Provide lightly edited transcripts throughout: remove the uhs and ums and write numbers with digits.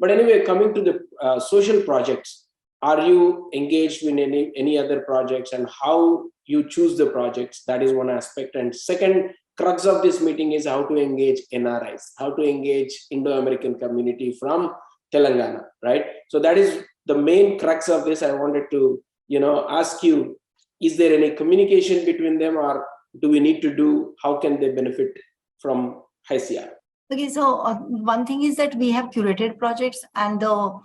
But anyway, coming to the social projects, are you engaged in any other projects, and how you choose the projects? That is one aspect. And second crux of this meeting is how to engage NRIs, how to engage Indo-American community from Telangana, right? So that is the main crux of this. I wanted to, ask you, is there any communication between them, or do we need to do, how can they benefit from HYSEA? Okay, so one thing is that we have curated projects, and the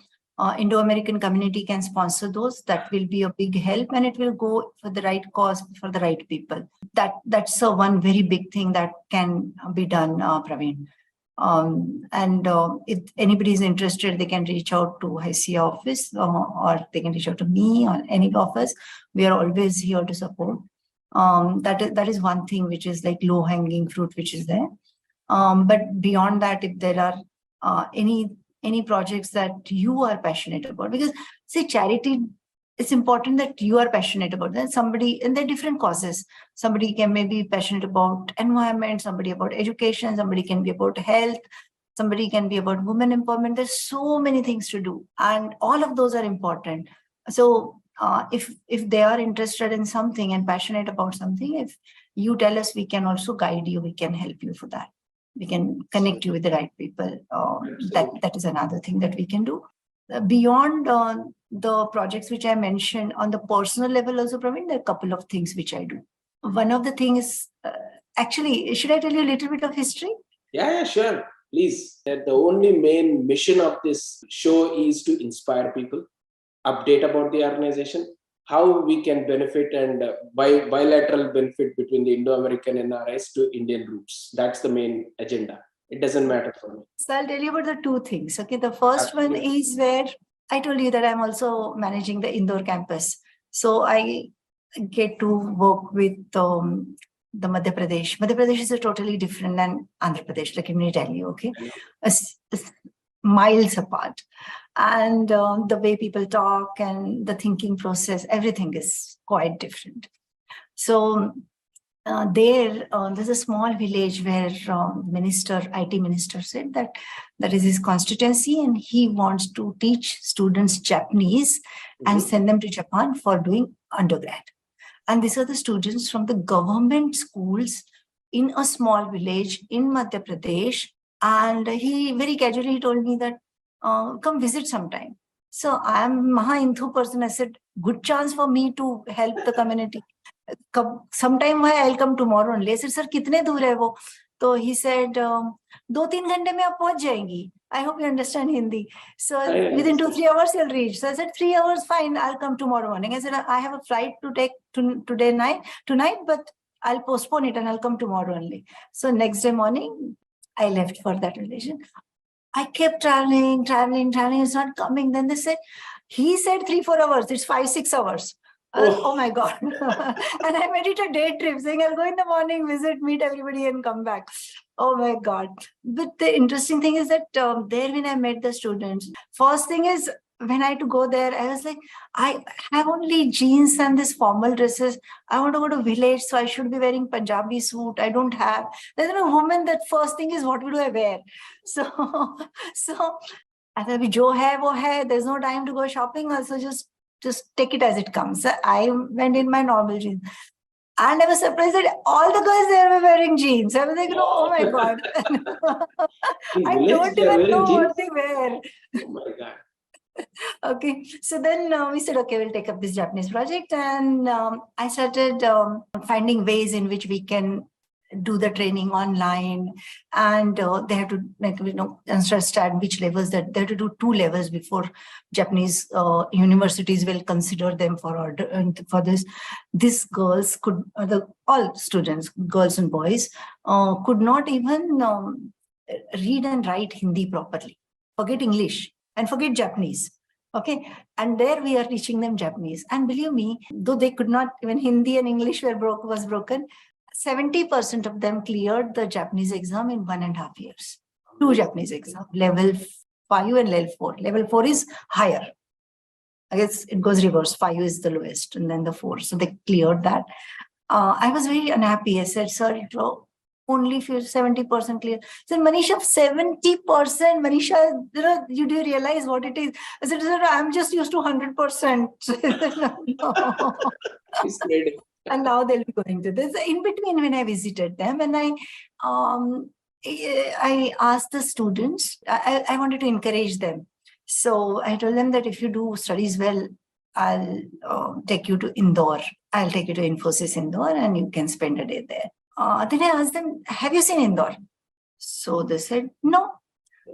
Indo-American community can sponsor those. That will be a big help, and it will go for the right cause, for the right people. That's one very big thing that can be done, Praveen. If anybody is interested, they can reach out to HYSEA office, or they can reach out to me or any of us. We are always here to support. That is one thing which is like low-hanging fruit, which is there. But beyond that, if there are any projects that you are passionate about, because say charity, it's important that you are passionate about that. Somebody, and there are different causes. Somebody can maybe be passionate about environment, somebody about education, somebody can be about health, somebody can be about women empowerment. There's so many things to do, and all of those are important. So if they are interested in something and passionate about something, if you tell us, we can also guide you, we can help you for that. We can connect you with the right people. That is another thing that we can do. Beyond the projects which I mentioned on the personal level also, Praveen, there are a couple of things which I do. One of the things, actually, should I tell you a little bit of history? Yeah, sure. Please. The only main mission of this show is to inspire people, update about the organization, how we can benefit, and bilateral benefit between the Indo-American NRIs to Indian roots. That's the main agenda. It doesn't matter for me. So I'll tell you about the two things. Okay, the first one is where I told you that I'm also managing the Indore campus. So I get to work with the Madhya Pradesh. Madhya Pradesh is a totally different than Andhra Pradesh, let me tell you, okay? Miles apart. And the way people talk and the thinking process, everything is quite different. So there's a small village where IT minister said that is his constituency, and he wants to teach students Japanese and send them to Japan for doing undergrad. And these are the students from the government schools in a small village in Madhya Pradesh. And he very casually told me that, come visit sometime. So I am a Maha-Hindhu person. I said, good chance for me to help the community. Sometime I'll come tomorrow only. I said, sir, kitne dur hai wo? So he said, 2-3 ghante mein aap pahunch jayenge. I hope you understand Hindi. So within 2-3 hours you'll reach. So I said, 3 hours, fine, I'll come tomorrow morning. I said, I have a flight to take tonight, but I'll postpone it and I'll come tomorrow only. So next day morning, I left for that relation. I kept traveling. It's not coming. Then they said, he said 3-4 hours. It's 5-6 hours. Oh my God. And I made it a day trip saying I'll go in the morning, visit, meet everybody and come back. Oh my God. But the interesting thing is that there when I met the students, first thing is when I had to go there, I was like, I have only jeans and this formal dresses. I want to go to village, so I should be wearing Punjabi suit. I don't have. There's a woman, that first thing is, what do I wear? So I thought, jo hai, wo hai. There's no time to go shopping. Also, just take it as it comes. So I went in my normal jeans. And I was surprised that all the girls there were wearing jeans. I was like, oh my God. I don't even know what they wear. Oh my God. Okay, so then we said, okay, we'll take up this Japanese project, and I started finding ways in which we can do the training online, and they have to understand which levels that they have to do 2 levels before Japanese universities will consider them for order. And for this, these girls could, all students, girls and boys, could not even read and write Hindi properly. Forget English. And forget Japanese. Okay. And there we are teaching them Japanese. And believe me, though they could not, even Hindi and English was broken, 70% of them cleared the Japanese exam in 1.5 years. 2 Japanese exams, level 5 and level 4. Level 4 is higher. I guess it goes reverse. 5 is the lowest, and then the 4. So they cleared that. I was very unhappy. I said, sir, only if you're 70% clear. So Manisha, 70%, Manisha, you do realize what it is? I said, sir, I'm just used to 100%. No. It's great. And now they'll be going to this. In between, when I visited them, and I asked the students, I wanted to encourage them. So I told them that if you do studies well, I'll take you to Indore. I'll take you to Infosys Indore and you can spend a day there. Then I asked them, have you seen Indore? So they said, no.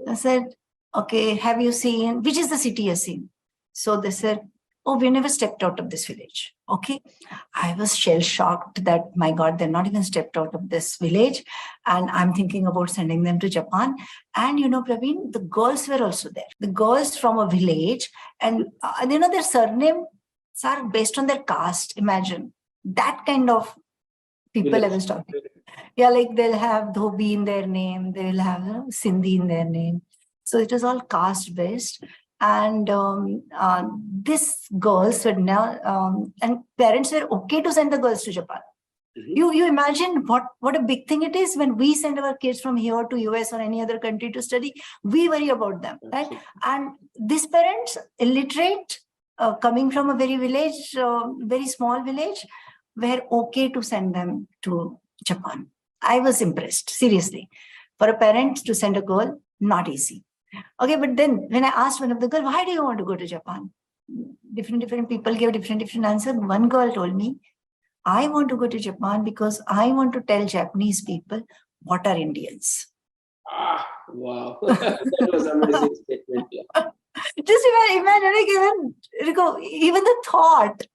I said, okay, have you seen, which is the city you've seen? So they said, oh, we never stepped out of this village. Okay. I was shell-shocked that, my God, they're not even stepped out of this village. And I'm thinking about sending them to Japan. And, Praveen, the girls were also there. The girls from a village. And, their surnames are based on their caste. Imagine that kind of people I was talking. Yeah, like they'll have Dhobi in their name. They'll have Sindhi in their name. So it was all caste-based. And these girls were now, and parents were okay to send the girls to Japan. Mm-hmm. You imagine what a big thing it is when we send our kids from here to US or any other country to study. We worry about them, right? And these parents, illiterate, coming from a very small village, were okay to send them to Japan. I was impressed, seriously. For a parent to send a girl, not easy. Okay, but then when I asked one of the girls, why do you want to go to Japan? Different people gave different answers. One girl told me, I want to go to Japan because I want to tell Japanese people what are Indians. Ah, wow. That was an amazing statement. Yeah. Just imagine, even the thought,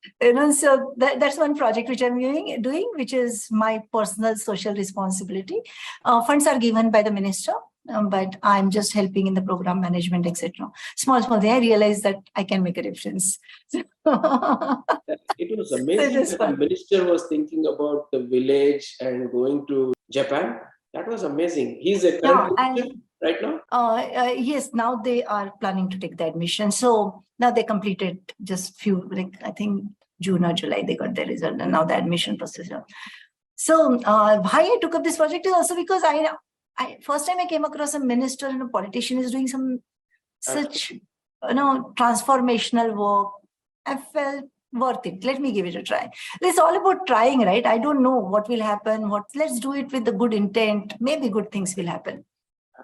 so that's one project which I'm doing, which is my personal social responsibility. Funds are given by the minister. But I'm just helping in the program management, etc. Small thing. I realized that I can make a difference. It was amazing that the minister was thinking about the village and going to Japan. That was amazing. He's a current minister right now? Yes, now they are planning to take the admission. So now they completed just few, I think June or July, they got their result, and now the admission process. So why I took up this project is also because first time I came across a minister and a politician is doing some such, transformational work. I felt worth it. Let me give it a try. It's all about trying, right? I don't know what will happen. Let's do it with the good intent. Maybe good things will happen.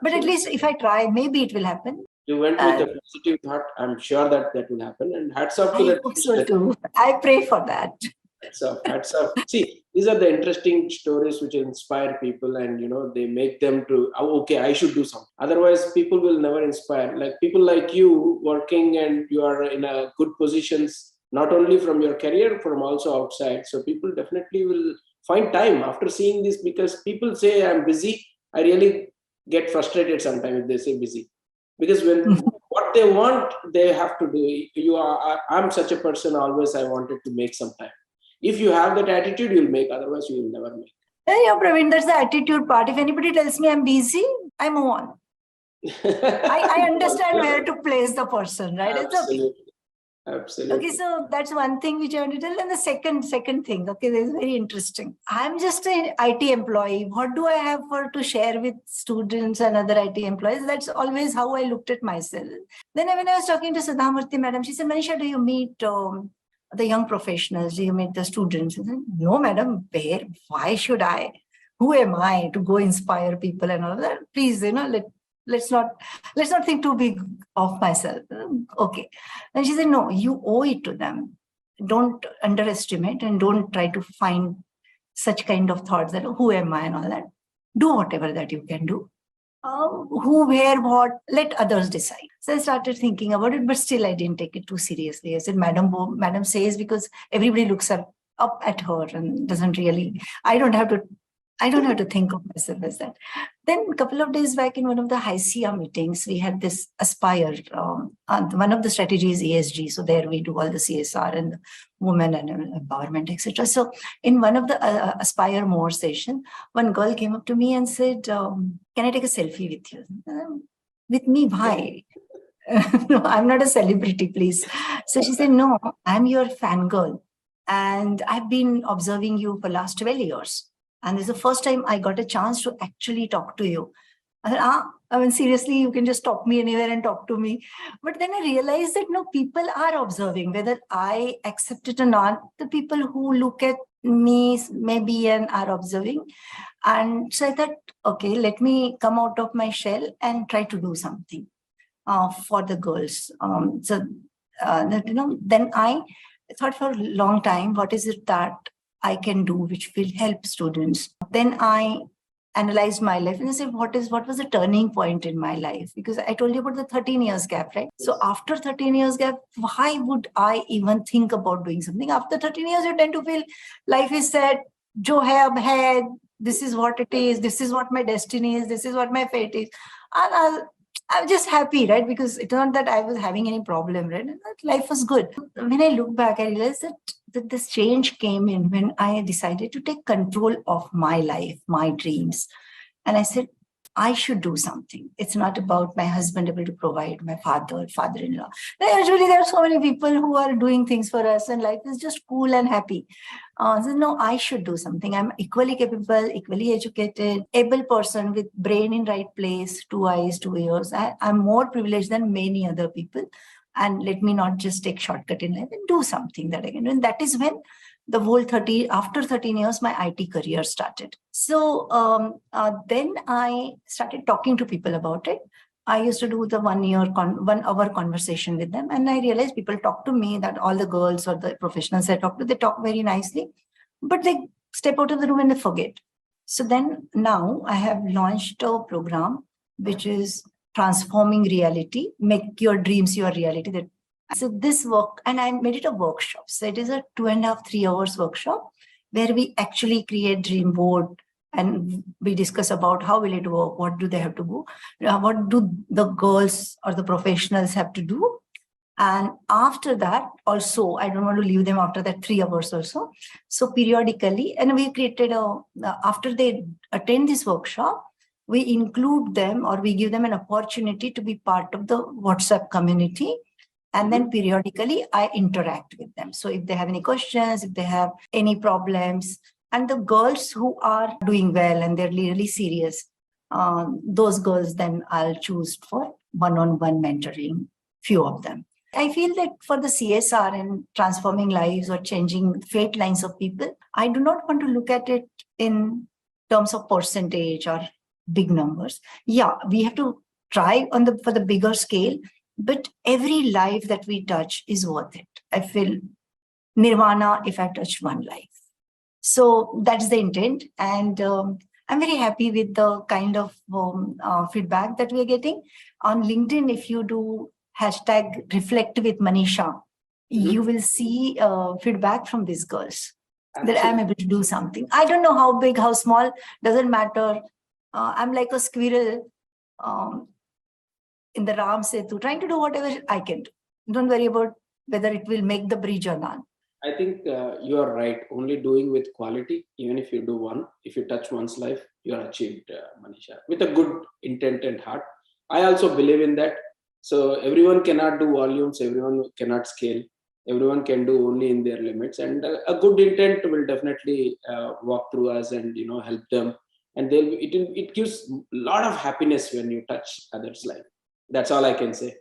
But at least if I try, maybe it will happen. You went with a positive thought. I'm sure that will happen. And hats off to that. I hope so too. I pray for that. Hats off. See, these are the interesting stories which inspire people, and they make them to, okay, I should do something. Otherwise, people will never inspire. Like people like you working, and you are in a good positions, not only from your career, from also outside. So people definitely will find time after seeing this, because people say I'm busy. I really get frustrated sometimes if they say busy, because when what they want, they have to do. I'm such a person. Always I wanted to make some time. If you have that attitude, you'll make. Otherwise, you will never make. Yeah, Praveen, that's the attitude part. If anybody tells me I'm busy, I move on. I understand where to place the person, right? Absolutely. It's okay. Absolutely. Okay, so that's one thing which I want to tell. And the second thing, okay, this is very interesting. I'm just an IT employee. What do I have to share with students and other IT employees? That's always how I looked at myself. Then when I was talking to Sudhamurthy madam, she said, Manisha, do you meet the young professionals? Do you meet the students? I said, no, madam, why should I? Who am I to go inspire people and all that? Please, let's not think too big of myself. Okay. And she said, no, you owe it to them. Don't underestimate and don't try to find such kind of thoughts that who am I and all that. Do whatever that you can do. Who, where, what, let others decide. So I started thinking about it, but still I didn't take it too seriously. I said, madam says, because everybody looks up at her and doesn't really, I don't have to think of myself as that. Then a couple of days back in one of the HYSEA meetings, we had this Aspire. One of the strategies is ESG. So there we do all the CSR and the women and empowerment, etc. So in one of the Aspire More session, one girl came up to me and said, can I take a selfie with you? With me, why? No, I'm not a celebrity, please. So she said, no, I'm your fangirl. And I've been observing you for last 12 years. And this is the first time I got a chance to actually talk to you. I said, I mean, seriously, you can just stop me anywhere and talk to me. But then I realized that no, people are observing, whether I accept it or not. The people who look at me maybe and are observing. And so I thought, okay, let me come out of my shell and try to do something for the girls. Then I thought for a long time, what is it that I can do which will help students? Then I analyzed my life and I said, what was the turning point in my life? Because I told you about the 13 years gap, right? So after 13 years gap, why would I even think about doing something? After 13 years, you tend to feel life is set, jo hai ab hai, this is what it is, this is what my destiny is, this is what my fate is. And I'm just happy, right? Because it's not that I was having any problem, right? Life was good. When I look back, I realized that this change came in when I decided to take control of my life, my dreams. And I said, I should do something. It's not about my husband able to provide, my father-in-law. Usually there are so many people who are doing things for us and life is just cool and happy. So no, I should do something. I'm equally capable, equally educated, able person with brain in right place, 2 eyes, 2 ears. I'm more privileged than many other people. And let me not just take shortcut in life and do something that I can do. And that is when the whole after 13 years, my IT career started. So then I started talking to people about it. I used to do the 1 hour conversation with them. And I realized people talk to me, that all the girls or the professionals I talk to, they talk very nicely, but they step out of the room and they forget. So then now I have launched a program, which is transforming reality, make your dreams your reality. So this work, and I made it a workshop. So it is a 2.5, 3 hours workshop where we actually create dream board and we discuss about how will it work, what do they have to do, what do the girls or the professionals have to do. And after that, also, I don't want to leave them after that 3 hours or so. So periodically, and we created after they attend this workshop, we include them or we give them an opportunity to be part of the WhatsApp community. And then periodically, I interact with them. So if they have any questions, if they have any problems, and the girls who are doing well and they're really serious, those girls, then I'll choose for one-on-one mentoring, few of them. I feel that for the CSR and transforming lives or changing fate lines of people, I do not want to look at it in terms of percentage or big numbers. Yeah, we have to try for the bigger scale, but every life that we touch is worth it. I feel nirvana if I touch one life. So that's the intent. And I'm very happy with the kind of feedback that we are getting. On LinkedIn, if you do hashtag reflect with Manisha, you will see feedback from these girls. Absolutely. That I'm able to do something. I don't know how big, how small, doesn't matter. I'm like a squirrel in the Ram Setu, trying to do whatever I can do. Don't worry about whether it will make the bridge or not. I think you are right. Only doing with quality, even if you do one, if you touch one's life, you are achieved, Manisha, with a good intent and heart. I also believe in that. So everyone cannot do volumes, everyone cannot scale, everyone can do only in their limits. And a good intent will definitely walk through us and help them. And it gives a lot of happiness when you touch others' life. That's all I can say.